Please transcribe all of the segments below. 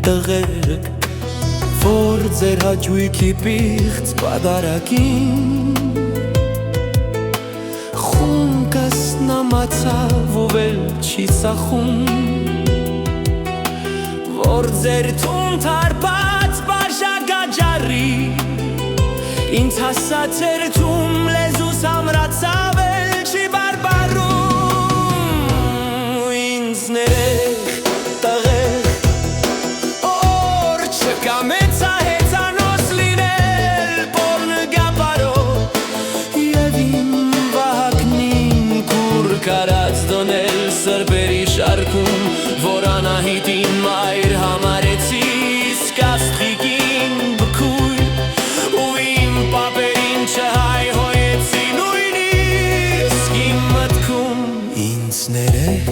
տղերք, որ ձեր հաճույքի պիղծ պադարակին խունկս նամացավ ու վել չի սախում, որ ձեր թուն թարպած բաժագաջարի ինձ հասած էր թում լեզուս ամրացավ էլ չի բարբարում ինձ ներեք տղեր օր չկա մեծա հեծանոս լինել պորն գապարո և իմ վահակնին կուր կարած դոնել սրբերի շարքում որ անահիտին մայր համարեցի սկաստղիկին բքույր ու իմ պապերին չհայհոյեցի նույնիսկ իմ մտքում ինձ ներեք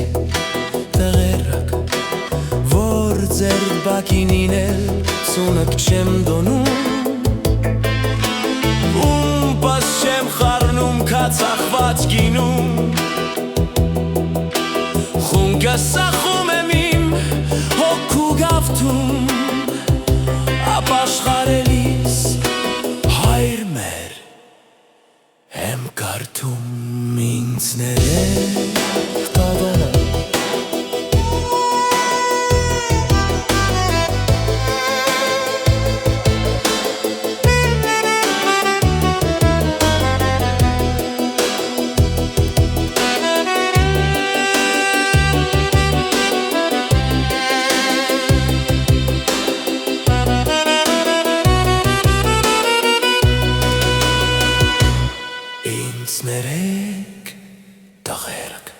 տղերք որ ձեր բակինին էլ ծունկ չեմ դոնում ում պաս չեմ խառնում կացախված գինում խունկը սախում եմ իմ հոգու գավթում ապաշխարելիս հայր մեր եմ կարդում ինձ ներեք տղերք ինձ ներեք տղերք